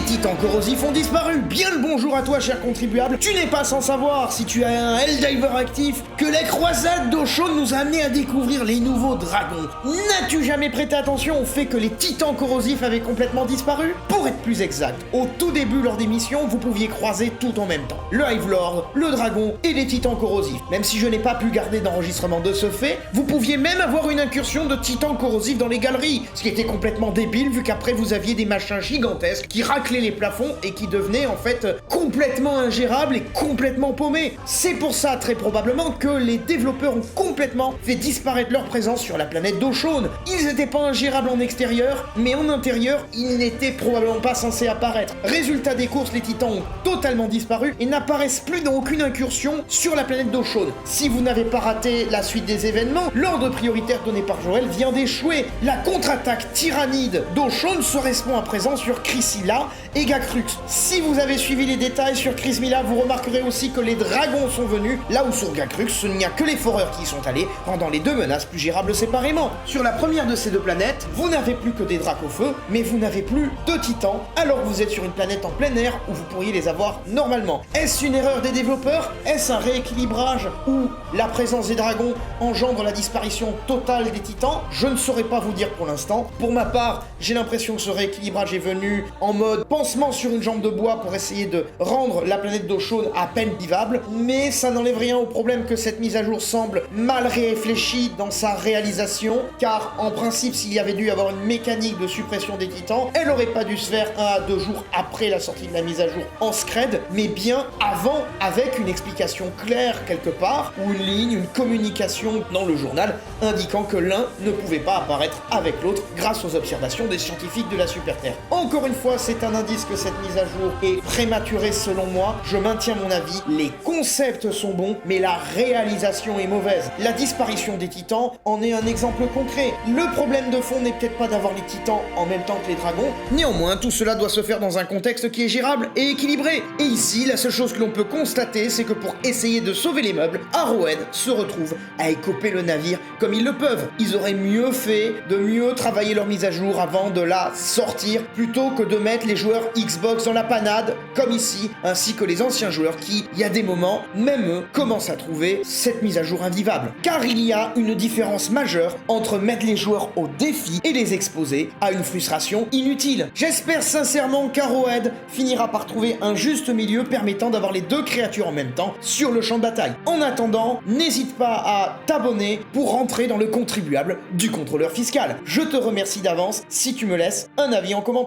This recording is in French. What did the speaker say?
titans corrosifs ont disparu. Bien le bonjour à toi, cher contribuable. Tu n'es pas sans savoir, si tu as un Helldiver actif, que la croisade d'Auchon nous a amené à découvrir les nouveaux dragons. N'as-tu jamais prêté attention au fait que les titans corrosifs avaient complètement disparu? Pour être plus exact, au tout début lors des missions, vous pouviez croiser tout en même temps. Le Hive Lord, le dragon et les titans corrosifs. Même si je n'ai pas pu garder d'enregistrement de ce fait, vous pouviez même avoir une incursion de titans corrosifs dans les galeries, ce qui était complètement débile vu qu'après vous aviez des machins gigantesques qui raclaient les plafonds et qui devenaient en fait complètement ingérables et complètement paumés. C'est pour ça très probablement que les développeurs ont complètement fait disparaître leur présence sur la planète d'Auchon. Ils n'étaient pas ingérables en extérieur, mais en intérieur, ils n'étaient probablement pas censés apparaître. Résultat des courses, les titans ont totalement disparu et n'apparaissent plus dans aucune incursion sur la planète d'Auchon. Si vous n'avez pas raté la suite des événements, l'ordre prioritaire donné par Joël vient d'échouer. La contre-attaque tyrannide d'Auchon se correspond à présent sur Chrysilla et Gacrux. Si vous avez suivi les détails sur Chrysilla, vous remarquerez aussi que les dragons sont venus, là où sur Gacrux, il n'y a que les foreurs qui y sont allés, rendant les deux menaces plus gérables séparément. Sur la première de ces deux planètes, vous n'avez plus que des dracs au feu, mais vous n'avez plus de titans, alors que vous êtes sur une planète en plein air où vous pourriez les avoir normalement. Est-ce une erreur des développeurs? Est-ce un rééquilibrage où la présence des dragons engendre la disparition totale des titans? Je ne saurais pas vous dire pour l'instant. Pour ma part, j'ai l'impression que ce rééquilibrage est venu en mode pansement sur une jambe de bois pour essayer de rendre la planète d'Auchon à peine vivable, mais ça n'enlève rien au problème que cette mise à jour semble mal réfléchie dans sa réalisation, car en principe, s'il y avait dû avoir une mécanique de suppression des titans, elle aurait pas dû se faire 1 à 2 jours après la sortie de la mise à jour en scred, mais bien avant, avec une explication claire quelque part, ou une ligne, une communication dans le journal, indiquant que l'un ne pouvait pas apparaître avec l'autre grâce aux observations des scientifiques de la Super-Terre. Encore une fois, c'est un indice que cette mise à jour est prématurée selon moi. Je maintiens mon avis, les concepts sont bons, mais la réalisation est mauvaise. La disparition des titans en est un exemple concret. Le problème de fond n'est peut-être pas d'avoir les titans en même temps que les dragons. Néanmoins, tout cela doit se faire dans un contexte qui est gérable et équilibré. Et ici, la seule chose que l'on peut constater, c'est que pour essayer de sauver les meubles, Arrowhead se retrouve à écoper le navire comme ils le peuvent. Ils auraient mieux fait de mieux travailler leur mise à jour avant de la sortir, plutôt que de mettre les joueurs Xbox dans la panade, comme ici, ainsi que les anciens joueurs qui, il y a des moments, même eux, commencent à trouver cette mise à jour invivable. Car il y a une différence majeure entre mettre les joueurs au défi et les exposer à une frustration inutile. J'espère sincèrement qu'Arrowhead finira par trouver un juste milieu permettant d'avoir les deux créatures en même temps sur le champ de bataille. En attendant, n'hésite pas à t'abonner pour rentrer dans le contribuable du contrôleur fiscal. Je te remercie d'avance si tu me laisses un avis en commentaire.